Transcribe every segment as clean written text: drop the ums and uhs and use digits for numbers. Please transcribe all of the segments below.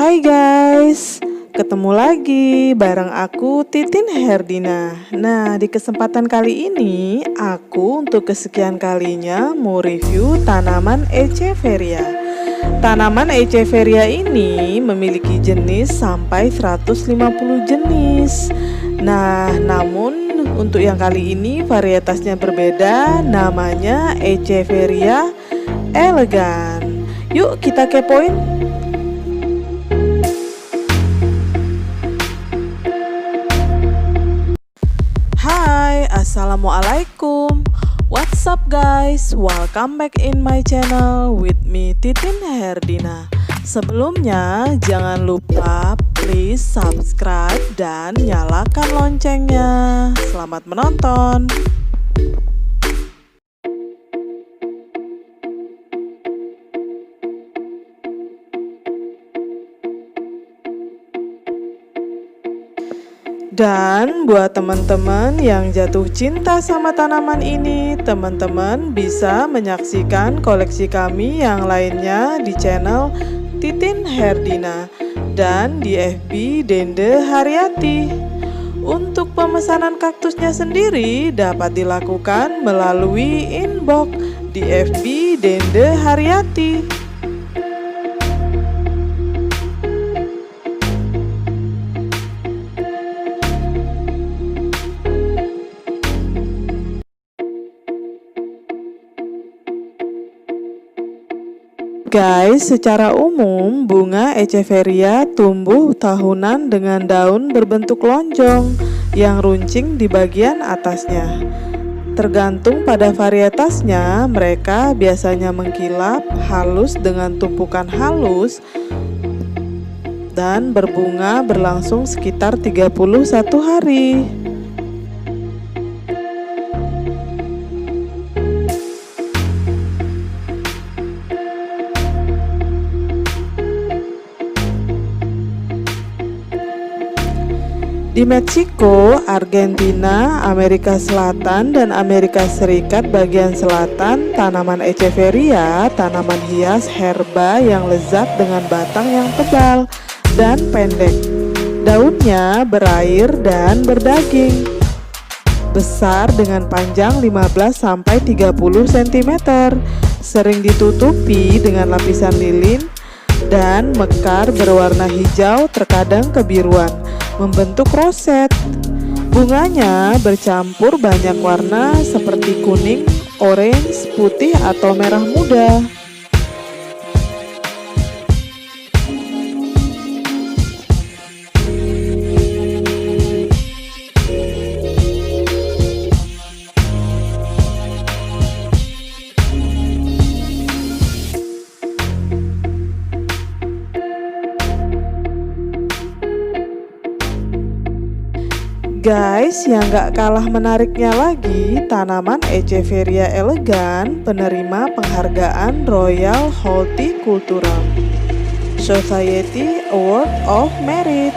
Hai guys, ketemu lagi bareng aku Titin Herdina. Nah, di kesempatan kali ini aku untuk kesekian kalinya mau review tanaman Echeveria. Tanaman Echeveria ini memiliki jenis sampai 150 jenis. Nah, namun untuk yang kali ini varietasnya berbeda, namanya Echeveria elegan. Yuk kita kepoin. Hai, assalamualaikum. What's up guys? Welcome back in my channel with me Titin Herdina. Sebelumnya jangan lupa please subscribe dan nyalakan loncengnya. Selamat menonton. Dan buat teman-teman yang jatuh cinta sama tanaman ini, teman-teman bisa menyaksikan koleksi kami yang lainnya di channel Titin Herdina dan di FB Dende Haryati. Untuk pemesanan kaktusnya sendiri dapat dilakukan melalui inbox di FB Dende Haryati. Guys, secara umum bunga Echeveria tumbuh tahunan dengan daun berbentuk lonjong yang runcing di bagian atasnya. Tergantung pada varietasnya, mereka biasanya mengkilap, halus dengan tumpukan halus, dan berbunga berlangsung sekitar 31 hari. Di Meksiko, Argentina, Amerika Selatan, dan Amerika Serikat bagian selatan, tanaman Echeveria, tanaman hias herba yang lezat dengan batang yang tebal dan pendek. Daunnya berair dan berdaging. Besar dengan panjang 15-30 cm. Sering ditutupi dengan lapisan lilin dan mekar berwarna hijau terkadang kebiruan, membentuk roset. Bunganya bercampur banyak warna seperti kuning, orange, putih, atau merah muda. Guys, yang gak kalah menariknya lagi, tanaman Echeveria elegan penerima penghargaan Royal Horticultural Society Award of Merit.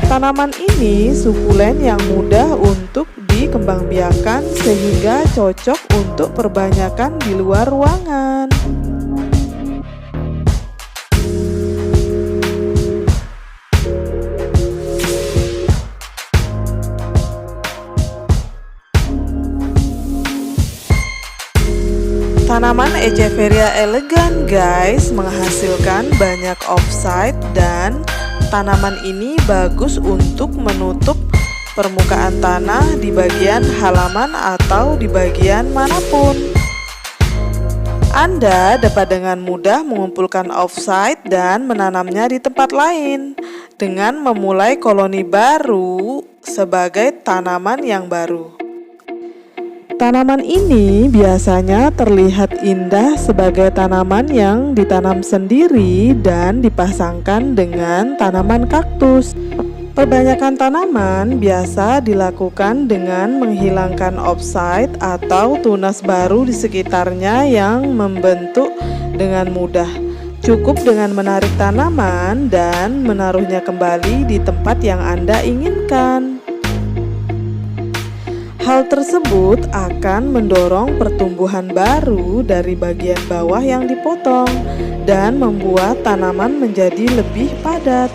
Tanaman ini sukulen yang mudah untuk dikembangbiakan sehingga cocok untuk perbanyakan di luar ruangan. Tanaman Echeveria elegan guys menghasilkan banyak offside dan tanaman ini bagus untuk menutup permukaan tanah di bagian halaman atau di bagian manapun. Anda dapat dengan mudah mengumpulkan offside dan menanamnya di tempat lain dengan memulai koloni baru sebagai tanaman yang baru. Tanaman ini biasanya terlihat indah sebagai tanaman yang ditanam sendiri dan dipasangkan dengan tanaman kaktus. Perbanyakan tanaman biasa dilakukan dengan menghilangkan offside atau tunas baru di sekitarnya yang membentuk dengan mudah. Cukup dengan menarik tanaman dan menaruhnya kembali di tempat yang Anda inginkan. Hal tersebut akan mendorong pertumbuhan baru dari bagian bawah yang dipotong dan membuat tanaman menjadi lebih padat.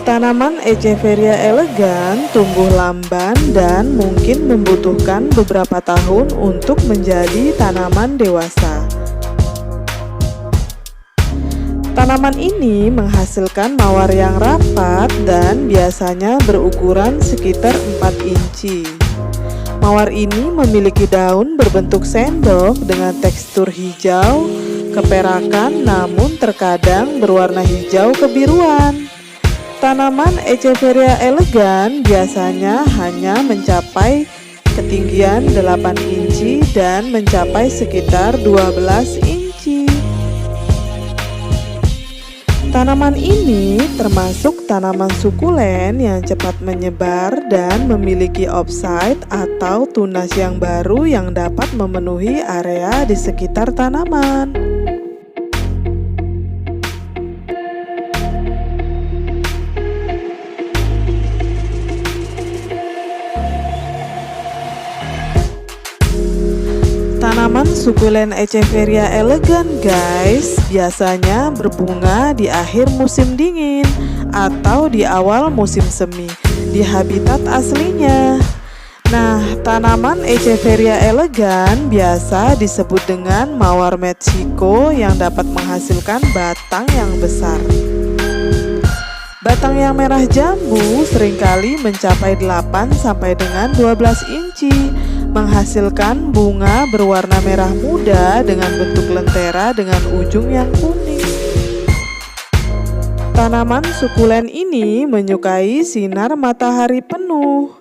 Tanaman Echeveria elegan tumbuh lamban dan mungkin membutuhkan beberapa tahun untuk menjadi tanaman dewasa. Tanaman ini menghasilkan mawar yang rapat dan biasanya berukuran sekitar 4 inci. Mawar ini memiliki daun berbentuk sendok dengan tekstur hijau, keperakan namun terkadang berwarna hijau kebiruan. Tanaman Echeveria elegan biasanya hanya mencapai ketinggian 8 inci dan mencapai sekitar 12 inci. Tanaman ini termasuk tanaman sukulen yang cepat menyebar dan memiliki offside atau tunas yang baru yang dapat memenuhi area di sekitar tanaman. Tanaman sukulen Echeveria elegan guys, biasanya berbunga di akhir musim dingin atau di awal musim semi di habitat aslinya. Nah, tanaman Echeveria elegan biasa disebut dengan mawar Mexico yang dapat menghasilkan batang yang besar. Batang yang merah jambu seringkali mencapai 8 sampai dengan 12 inci, menghasilkan bunga berwarna merah muda dengan bentuk lentera dengan ujung yang kuning. Tanaman sukulen ini menyukai sinar matahari penuh.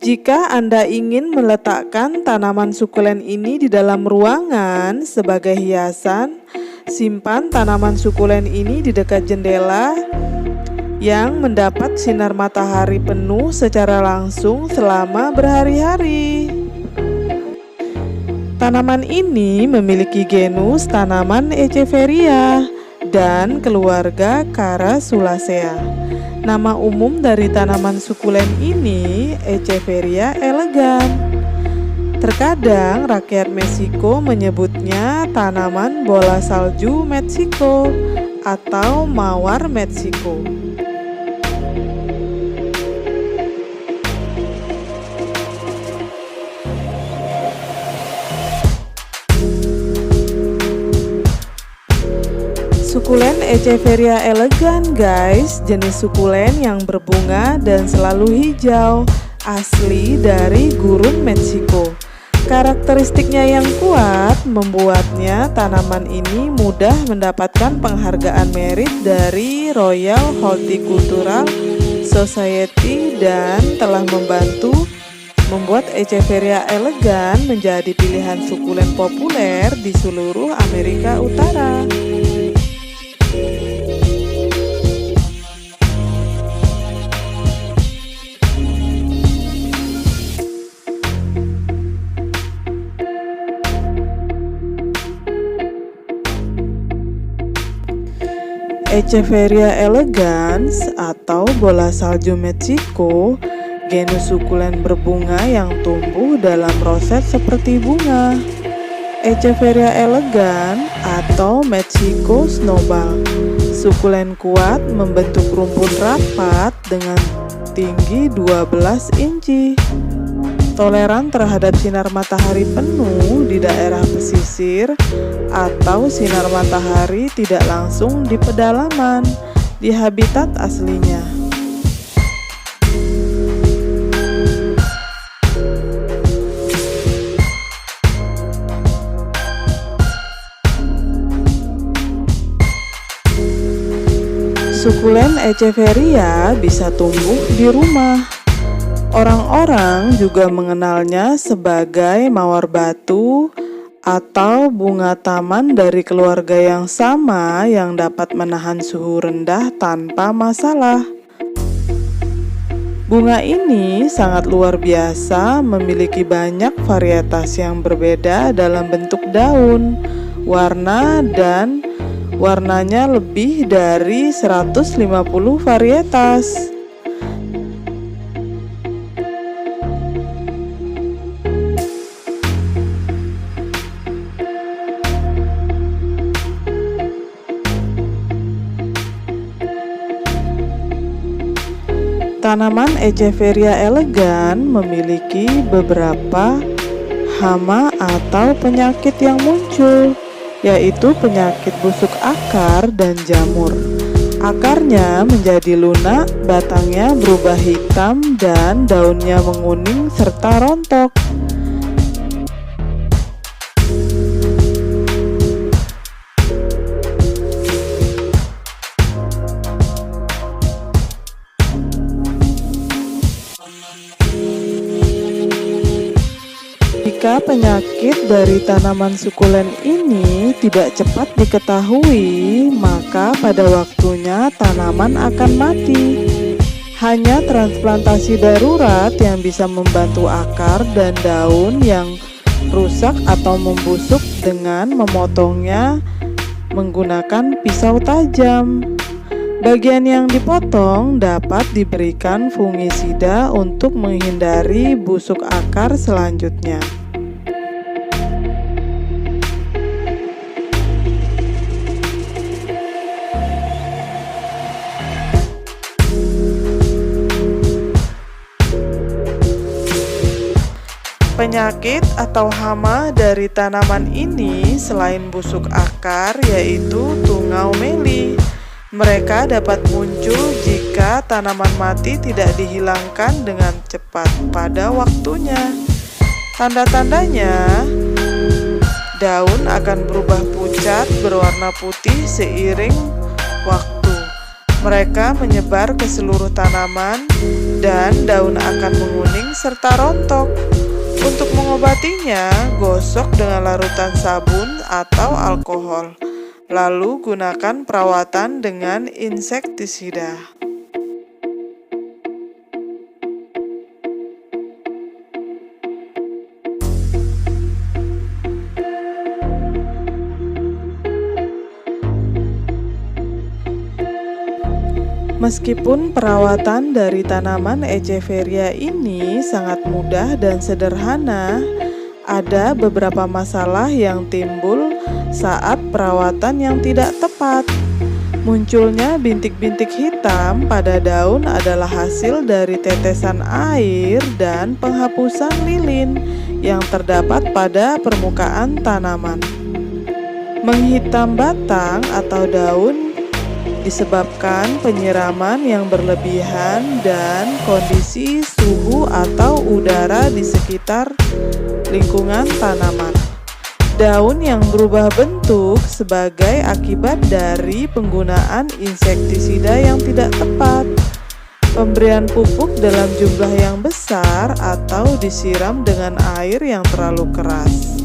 Jika Anda ingin meletakkan tanaman sukulen ini di dalam ruangan sebagai hiasan, simpan tanaman sukulen ini di dekat jendela yang mendapat sinar matahari penuh secara langsung selama berhari-hari. Tanaman ini memiliki genus tanaman Echeveria dan keluarga Carasulacea. Nama umum dari tanaman sukulen ini Echeveria elegan. Terkadang rakyat Meksiko menyebutnya tanaman bola salju Meksiko atau mawar Meksiko. Sukulen Echeveria elegan guys, jenis sukulen yang berbunga dan selalu hijau, asli dari gurun Meksiko. Karakteristiknya yang kuat membuatnya tanaman ini mudah mendapatkan penghargaan merit dari Royal Horticultural Society dan telah membantu membuat Echeveria elegan menjadi pilihan sukulen populer di seluruh Amerika Utara. Echeveria elegans atau bola salju Meksiko, genus sukulen berbunga yang tumbuh dalam roset seperti bunga. Echeveria elegan atau Mexico snowball, sukulen kuat membentuk rumpun rapat dengan tinggi 12 inci. Toleran terhadap sinar matahari penuh di daerah pesisir atau sinar matahari tidak langsung di pedalaman di habitat aslinya. Sukulen Echeveria bisa tumbuh di rumah. Orang-orang juga mengenalnya sebagai mawar batu atau bunga taman dari keluarga yang sama yang dapat menahan suhu rendah tanpa masalah. Bunga ini sangat luar biasa, memiliki banyak varietas yang berbeda dalam bentuk daun, warna, dan warnanya lebih dari 150 varietas. Tanaman Echeveria elegans memiliki beberapa hama atau penyakit yang muncul, yaitu penyakit busuk akar dan jamur. Akarnya menjadi lunak, batangnya berubah hitam, dan daunnya menguning serta rontok. Jika penyakit dari tanaman sukulen ini tidak cepat diketahui, maka pada waktunya tanaman akan mati. Hanya transplantasi darurat yang bisa membantu akar dan daun yang rusak atau membusuk dengan memotongnya menggunakan pisau tajam. Bagian yang dipotong dapat diberikan fungisida untuk menghindari busuk akar selanjutnya. Penyakit atau hama dari tanaman ini selain busuk akar yaitu tungau meli. Mereka dapat muncul jika tanaman mati tidak dihilangkan dengan cepat pada waktunya. Tanda-tandanya, daun akan berubah pucat berwarna putih seiring waktu. Mereka menyebar ke seluruh tanaman dan daun akan menguning serta rontok. Untuk mengobatinya, gosok dengan larutan sabun atau alkohol. Lalu gunakan perawatan dengan insektisida. Meskipun perawatan dari tanaman Echeveria ini sangat mudah dan sederhana, ada beberapa masalah yang timbul saat perawatan yang tidak tepat. Munculnya bintik-bintik hitam pada daun adalah hasil dari tetesan air dan penghapusan lilin yang terdapat pada permukaan tanaman. Menghitam batang atau daun disebabkan penyiraman yang berlebihan dan kondisi suhu atau udara di sekitar lingkungan tanaman. Daun yang berubah bentuk sebagai akibat dari penggunaan insektisida yang tidak tepat, pemberian pupuk dalam jumlah yang besar, atau disiram dengan air yang terlalu keras.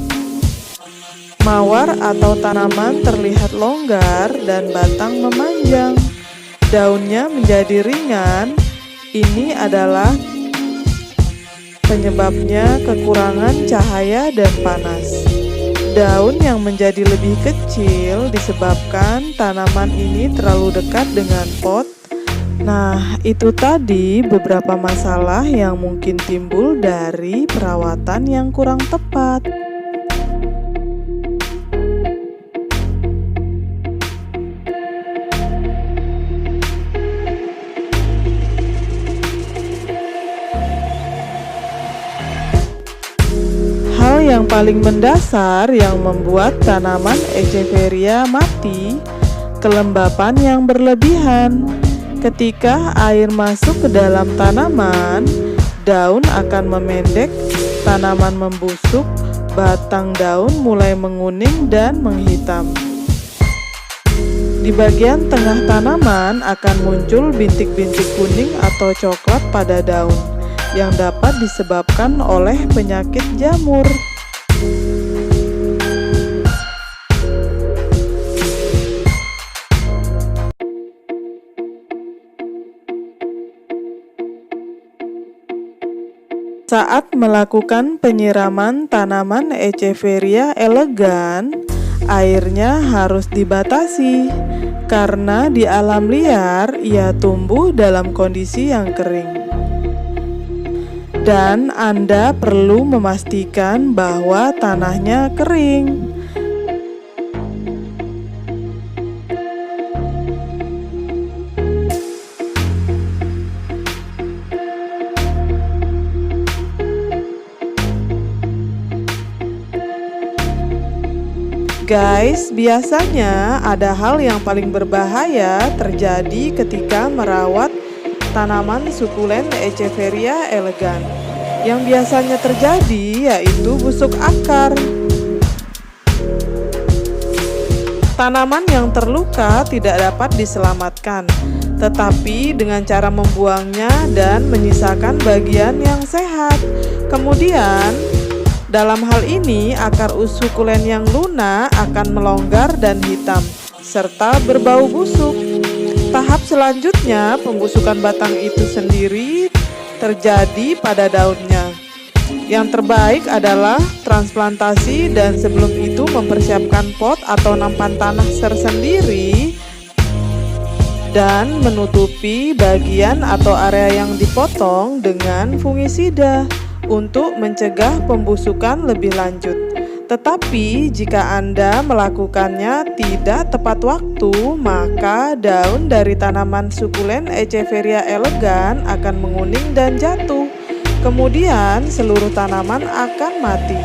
Mawar atau tanaman terlihat longgar dan batang memanjang. Daunnya menjadi ringan. Ini adalah penyebabnya kekurangan cahaya dan panas. Daun yang menjadi lebih kecil disebabkan tanaman ini terlalu dekat dengan pot. Nah, itu tadi beberapa masalah yang mungkin timbul dari perawatan yang kurang tepat. Hal yang paling mendasar yang membuat tanaman Echeveria mati, kelembapan yang berlebihan. Ketika air masuk ke dalam tanaman, daun akan memendek, tanaman membusuk, batang daun mulai menguning dan menghitam. Di bagian tengah tanaman akan muncul bintik-bintik kuning atau coklat pada daun, yang dapat disebabkan oleh penyakit jamur. Saat melakukan penyiraman tanaman Echeveria elegans, airnya harus dibatasi karena di alam liar ia tumbuh dalam kondisi yang kering. Dan Anda perlu memastikan bahwa tanahnya kering. Guys, biasanya ada hal yang paling berbahaya terjadi ketika merawat tanaman sukulen Echeveria elegans. Yang biasanya terjadi yaitu busuk akar. Tanaman yang terluka tidak dapat diselamatkan, tetapi dengan cara membuangnya dan menyisakan bagian yang sehat. Kemudian, dalam hal ini akar sukulen yang lunak akan melonggar dan hitam, serta berbau busuk. Tahap selanjutnya, pembusukan batang itu sendiri terjadi pada daunnya. Yang terbaik adalah transplantasi dan sebelum itu mempersiapkan pot atau nampan tanah tersendiri dan menutupi bagian atau area yang dipotong dengan fungisida untuk mencegah pembusukan lebih lanjut. Tetapi jika Anda melakukannya tidak tepat waktu, maka daun dari tanaman sukulen Echeveria elegans akan menguning dan jatuh. Kemudian seluruh tanaman akan mati.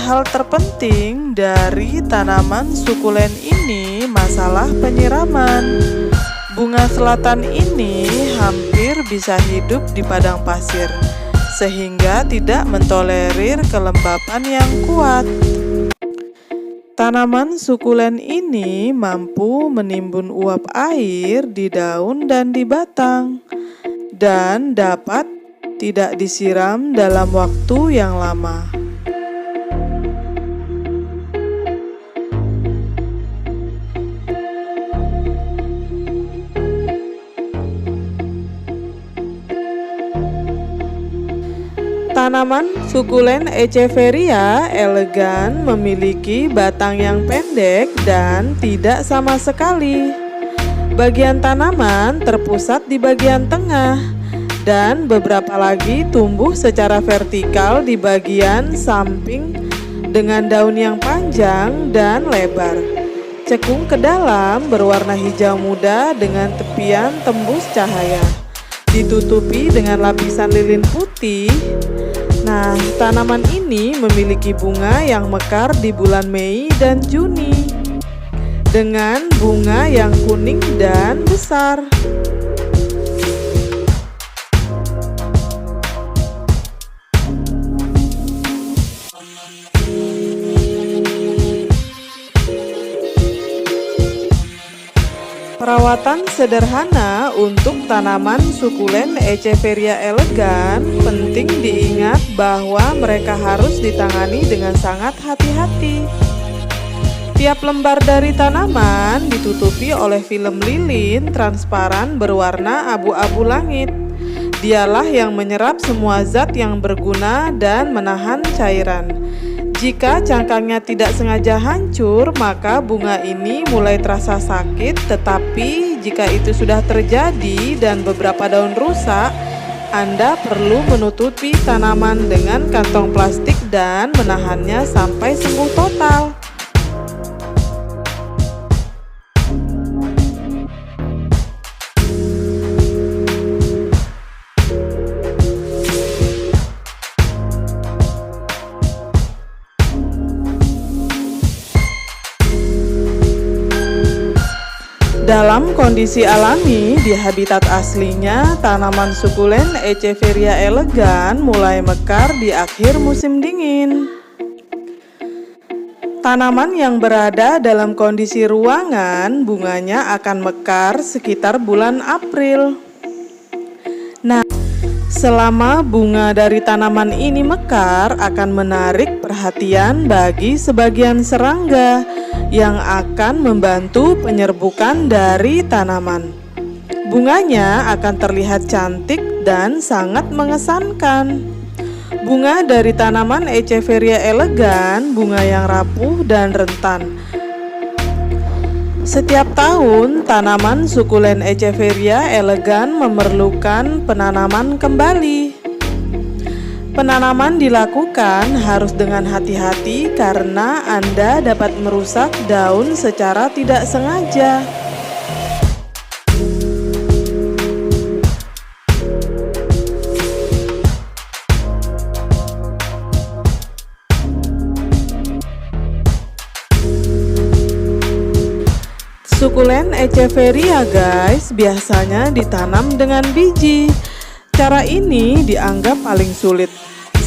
Hal terpenting dari tanaman sukulen ini masalah penyiraman. Bunga selatan ini hampir bisa hidup di padang pasir, sehingga tidak mentolerir kelembapan yang kuat. Tanaman sukulen ini mampu menimbun uap air di daun dan di batang, dan dapat tidak disiram dalam waktu yang lama. Tanaman sukulen Echeveria elegans memiliki batang yang pendek dan tidak sama sekali. Bagian tanaman terpusat di bagian tengah dan beberapa lagi tumbuh secara vertikal di bagian samping dengan daun yang panjang dan lebar. Cekung ke dalam berwarna hijau muda dengan tepian tembus cahaya, ditutupi dengan lapisan lilin putih. Nah, tanaman ini memiliki bunga yang mekar di bulan Mei dan Juni dengan bunga yang kuning dan besar. Perawatan sederhana untuk tanaman sukulen Echeveria elegans penting diingat bahwa mereka harus ditangani dengan sangat hati-hati. Tiap lembar dari tanaman ditutupi oleh film lilin transparan berwarna abu-abu langit. Dialah yang menyerap semua zat yang berguna dan menahan cairan. Jika cangkangnya tidak sengaja hancur, maka bunga ini mulai terasa sakit. Tetapi jika itu sudah terjadi dan beberapa daun rusak, Anda perlu menutupi tanaman dengan kantong plastik dan menahannya sampai sembuh total. Dalam kondisi alami di habitat aslinya, tanaman sukulen Echeveria elegans mulai mekar di akhir musim dingin. Tanaman yang berada dalam kondisi ruangan, bunganya akan mekar sekitar bulan April. Nah, selama bunga dari tanaman ini mekar akan menarik perhatian bagi sebagian serangga yang akan membantu penyerbukan dari tanaman. Bunganya akan terlihat cantik dan sangat mengesankan. Bunga dari tanaman Echeveria elegans, bunga yang rapuh dan rentan. Setiap tahun, tanaman sukulen Echeveria elegans memerlukan penanaman kembali. Penanaman dilakukan harus dengan hati-hati karena Anda dapat merusak daun secara tidak sengaja. Sukulen Echeveria guys, biasanya ditanam dengan biji. Cara ini dianggap paling sulit.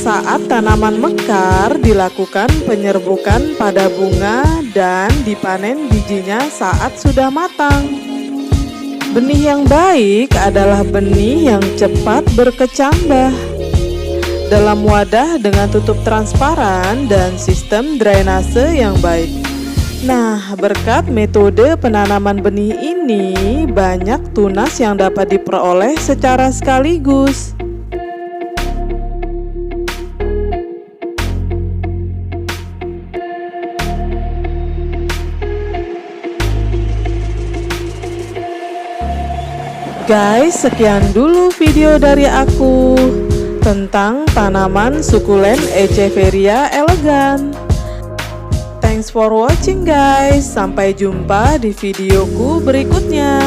Saat tanaman mekar, dilakukan penyerbukan pada bunga dan dipanen bijinya saat sudah matang. Benih yang baik adalah benih yang cepat berkecambah. Dalam wadah dengan tutup transparan dan sistem drainase yang baik. Nah, berkat metode penanaman benih ini, banyak tunas yang dapat diperoleh secara sekaligus. Guys, sekian dulu video dari aku tentang tanaman sukulen Echeveria elegans. Thanks for watching guys. Sampai jumpa di videoku berikutnya.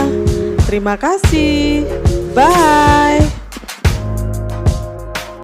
Terima kasih. Bye.